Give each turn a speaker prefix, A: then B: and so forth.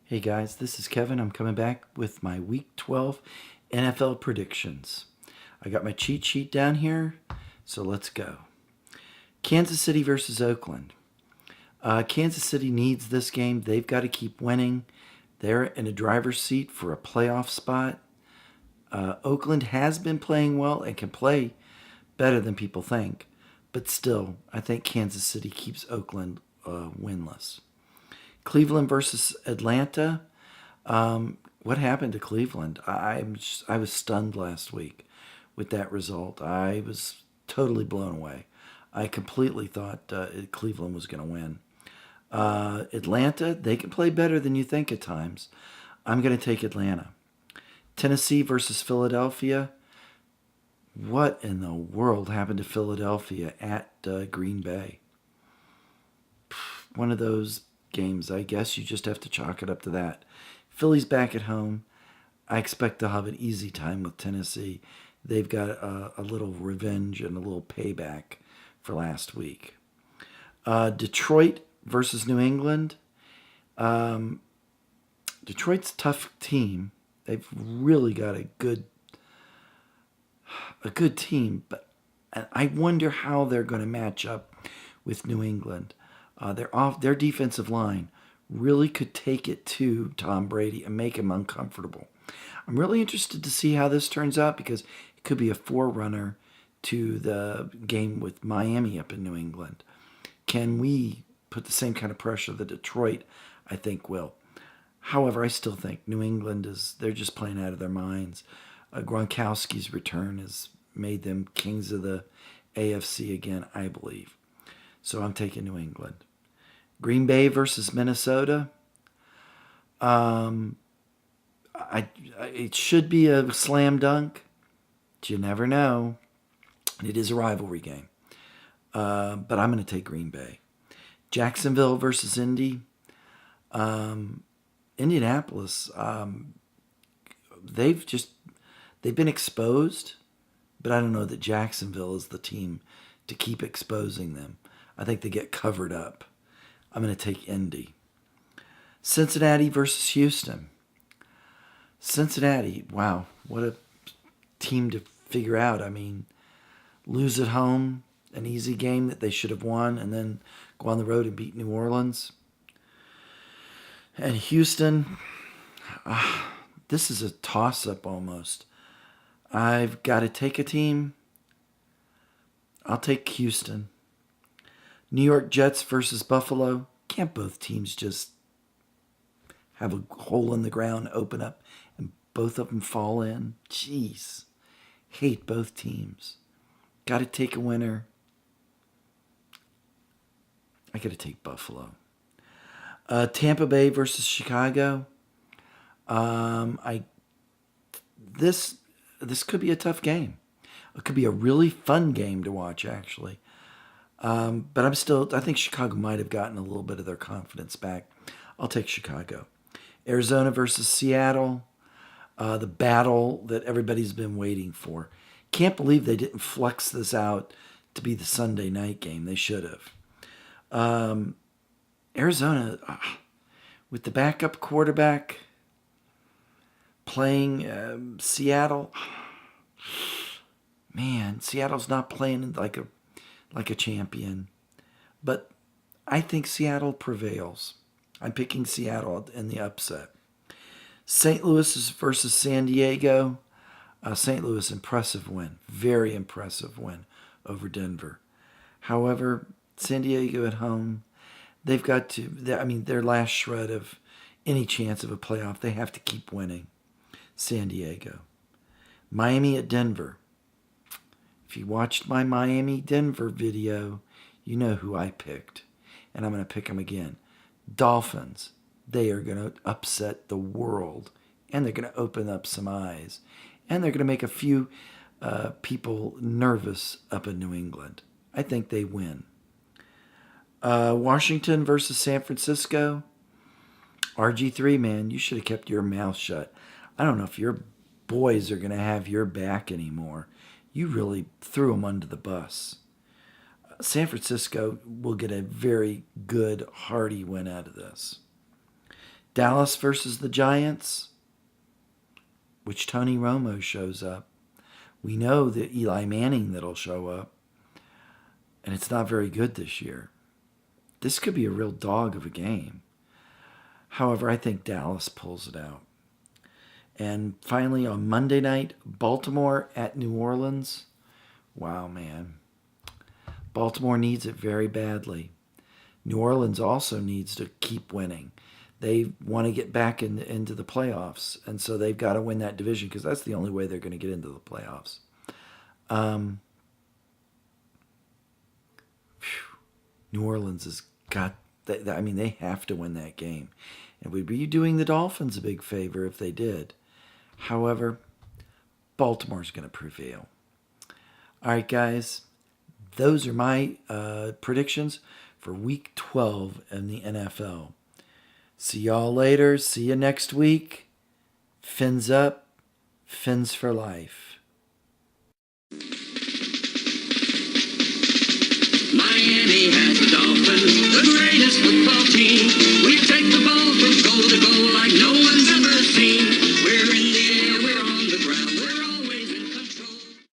A: Hey guys, this is Kevin. I'm coming back with my Week 12 NFL predictions. I got my cheat sheet down here, so let's go. Kansas City versus Oakland. Kansas City needs this game. They've got to keep winning. They're in a driver's seat for a playoff spot. Oakland has been playing well and can play better than people think, but still, I think Kansas City keeps Oakland winless. Cleveland versus Atlanta. What happened to Cleveland? I was stunned last week with that result. I was totally blown away. I completely thought Cleveland was going to win. Atlanta, they can play better than you think at times. I'm going to take Atlanta. Tennessee versus Philadelphia. What in the world happened to Philadelphia at Green Bay? One of those games, I guess you just have to chalk it up to that. Philly's back at home. I expect they'll have an easy time with Tennessee. They've got a little revenge and a little payback for last week. Detroit versus New England. Detroit's a tough team. They've really got a good team, but I wonder how they're going to match up with New England. Their defensive line really could take it to Tom Brady and make him uncomfortable. I'm really interested to see how this turns out because it could be a forerunner to the game with Miami up in New England. Can we put the same kind of pressure that Detroit, I think, will? However, I still think New England they're just playing out of their minds. Gronkowski's return has made them kings of the AFC again, I believe. So I'm taking New England. Green Bay versus Minnesota. It should be a slam dunk, but you never know. It is a rivalry game. But I'm going to take Green Bay. Jacksonville versus Indy. Indianapolis. They've been exposed, but I don't know that Jacksonville is the team to keep exposing them. I think they get covered up. I'm going to take Indy. Cincinnati versus Houston. Cincinnati, wow, what a team to figure out. I mean, lose at home, an easy game that they should have won, and then go on the road and beat New Orleans. And Houston, this is a toss-up almost. I've got to take a team. I'll take Houston. New York Jets versus Buffalo. Can't both teams just have a hole in the ground open up and both of them fall in? Jeez. Hate both teams. Got to take a winner. I got to take Buffalo. Tampa Bay versus Chicago. This could be a tough game. It could be a really fun game to watch, actually. But I think Chicago might have gotten a little bit of their confidence back. I'll take Chicago. Arizona versus Seattle. The battle that everybody's been waiting for. Can't believe they didn't flex this out to be the Sunday night game. They should have. Arizona, with the backup quarterback playing Seattle. Man, Seattle's not playing like a champion. But I think Seattle prevails. I'm picking Seattle in the upset. St. Louis versus San Diego. St. Louis, impressive win. Very impressive win over Denver. However, San Diego at home, they've got to, their last shred of any chance of a playoff, they have to keep winning. San Diego. Miami at Denver. If you watched my Miami-Denver video, you know who I picked. And I'm going to pick them again. Dolphins. They are going to upset the world. And they're going to open up some eyes. And they're going to make a few people nervous up in New England. I think they win. Washington versus San Francisco. RG3, man, you should have kept your mouth shut. I don't know if your boys are going to have your back anymore. You really threw them under the bus. San Francisco will get a very good, hearty win out of this. Dallas versus the Giants, which Tony Romo shows up. We know that Eli Manning that'll show up, and it's not very good this year. This could be a real dog of a game. However, I think Dallas pulls it out. And finally, on Monday night, Baltimore at New Orleans. Wow, man. Baltimore needs it very badly. New Orleans also needs to keep winning. They want to get back into the playoffs, and so they've got to win that division because that's the only way they're going to get into the playoffs. New Orleans has got, I mean, they have to win that game. It would be doing the Dolphins a big favor if they did. However, Baltimore's going to prevail. All right, guys, those are my predictions for Week 12 in the NFL. See y'all later. See you next week. Fins up. Fins for life.
B: Miami has the Dolphins, the great